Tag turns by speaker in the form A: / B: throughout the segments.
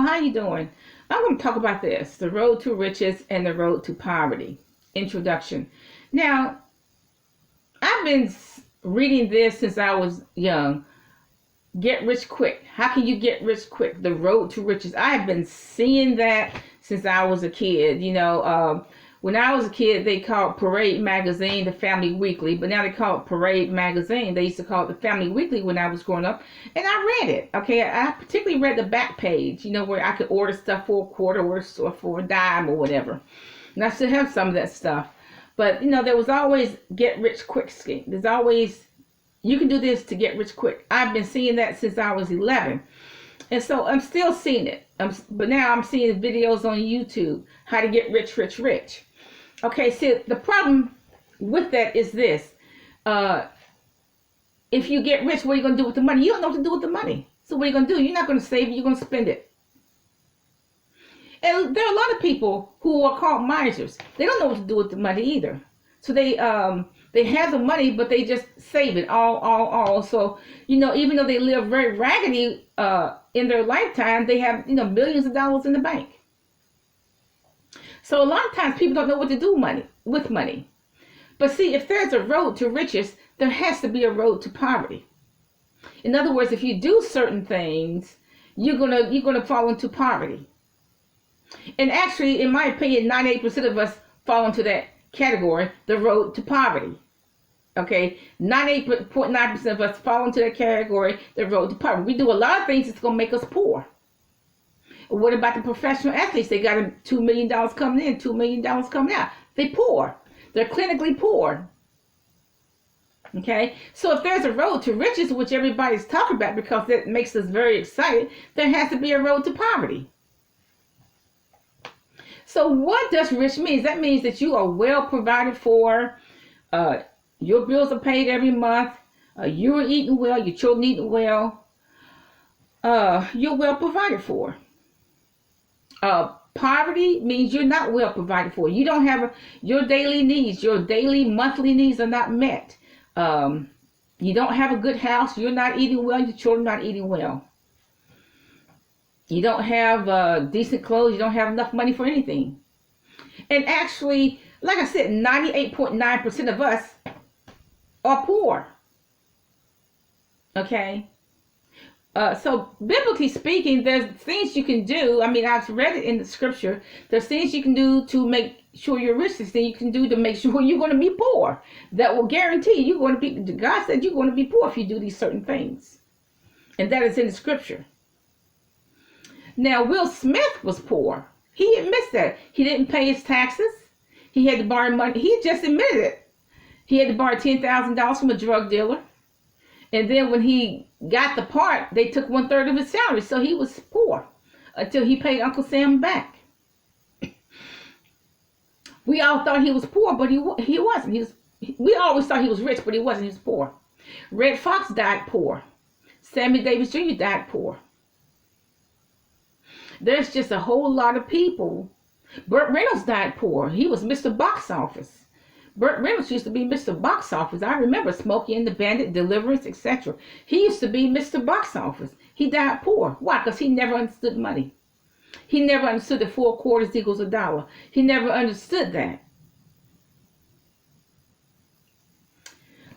A: how you doing? I'm going to talk about this, the road to riches and the road to poverty. Introduction. Now, I've been reading this since I was young. Get rich quick. How can you get rich quick? The road to riches. I have been seeing that since I was a kid. When I was a kid, they called Parade Magazine the Family Weekly, but now they call it Parade Magazine. They used to call it the Family Weekly when I was growing up, and I read it. Okay, I particularly read the back page, where I could order stuff for a quarter or for a dime or whatever. And I still have some of that stuff. But, there was always get rich quick scheme. There's always, you can do this to get rich quick. I've been seeing that since I was 11. And so I'm still seeing it. But now I'm seeing videos on YouTube, how to get rich, rich, rich. Okay, see, the problem with that is this. If you get rich, what are you going to do with the money? You don't know what to do with the money. So what are you going to do? You're not going to save it. You're going to spend it. And there are a lot of people who are called misers. They don't know what to do with the money either. So they have the money, but they just save it all. So, even though they live very raggedy in their lifetime, they have, millions of dollars in the bank. So a lot of times people don't know what to do with money. But see, if there's a road to riches, there has to be a road to poverty. In other words, if you do certain things, you're gonna fall into poverty. And actually, in my opinion, 98% of us fall into that category, the road to poverty. Okay, 98.9% of us fall into that category, the road to poverty. We do a lot of things that's gonna make us poor. What about the professional athletes? They got $2 million coming in, $2 million coming out. They poor. They're clinically poor. Okay? So if there's a road to riches, which everybody's talking about because that makes us very excited, there has to be a road to poverty. So what does rich mean? That means that you are well provided for. Your bills are paid every month. You're eating well. Your children eating well. You're well provided for. Poverty means you're not well provided for. You don't have your daily needs, your daily, monthly needs are not met. You don't have a good house. You're not eating well. Your children are not eating well. You don't have decent clothes. You don't have enough money for anything. And actually, like I said, 98.9% of us are poor. Okay? So biblically speaking, there's things you can do. I mean, I've read it in the scripture. There's things you can do to make sure you're rich. There's things you can do to make sure you're going to be poor. That will guarantee you're going to be, God said you're going to be poor if you do these certain things. And that is in the scripture. Now, Will Smith was poor. He admits that. He didn't pay his taxes. He had to borrow money. He just admitted it. He had to borrow $10,000 from a drug dealer. And then when he got the part, they took 1/3 of his salary. So he was poor until he paid Uncle Sam back. We all thought he was poor, but he wasn't. We always thought he was rich, but he wasn't. He was poor. Red Fox died poor. Sammy Davis Jr. died poor. There's just a whole lot of people. Burt Reynolds died poor. He was Mr. Box Office. Burt Reynolds used to be Mr. Box Office. I remember Smokey and the Bandit, Deliverance, etc. He used to be Mr. Box Office. He died poor. Why? Because he never understood money. He never understood that 4 quarters equals $1. He never understood that.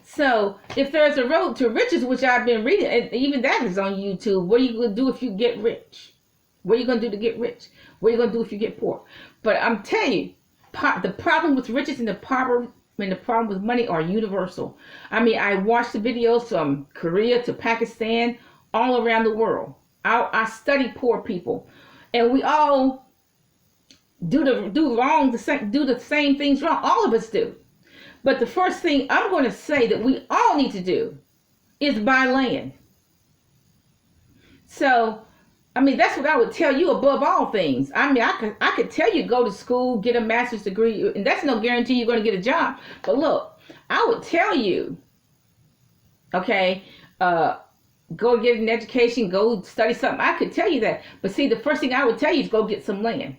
A: So if there's a road to riches, which I've been reading, and even that is on YouTube, what are you going to do if you get rich? What are you going to do to get rich? What are you going to do if you get poor? But I'm telling you, the problem with riches and the problem with money are universal. I mean, I watched the videos from Korea to Pakistan, all around the world. I study poor people, and we all do the same things wrong. All of us do. But the first thing I'm going to say that we all need to do is buy land. So, I mean, that's what I would tell you above all things. I mean, I could tell you go to school, get a master's degree, and that's no guarantee you're going to get a job. But look, I would tell you, okay, go get an education, go study something. I could tell you that. But see, the first thing I would tell you is go get some land.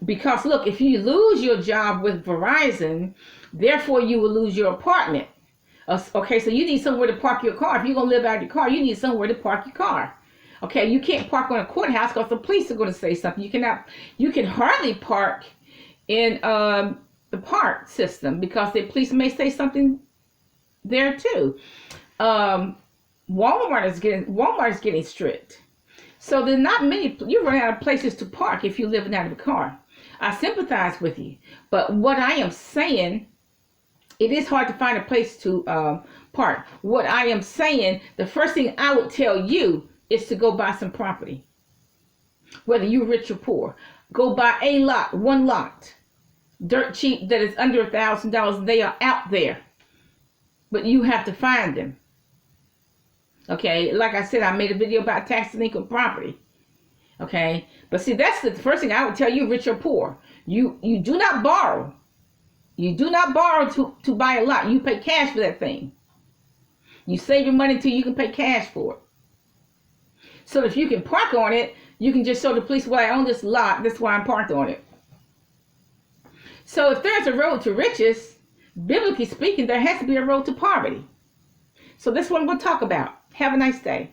A: Because look, if you lose your job with Verizon, therefore you will lose your apartment. Okay, so you need somewhere to park your car. If you're going to live out of your car, you need somewhere to park your car. Okay, you can't park on a courthouse because the police are going to say something. You can hardly park in the park system because the police may say something there too. Walmart is getting strict. So there's not many, you run out of places to park if you're living out of a car. I sympathize with you. But what I am saying, it is hard to find a place to park. What I am saying, the first thing I would tell you is to go buy some property. Whether you're rich or poor. Go buy a lot, one lot. Dirt cheap that is under $1,000. They are out there. But you have to find them. Okay, like I said, I made a video about tax delinquent property. Okay, but see, that's the first thing I would tell you, rich or poor. You do not borrow. You do not borrow to buy a lot. You pay cash for that thing. You save your money until you can pay cash for it. So if you can park on it, you can just show the police, well, I own this lot. That's why I'm parked on it. So if there's a road to riches, biblically speaking, there has to be a road to poverty. So that's what I'm going to talk about. Have a nice day.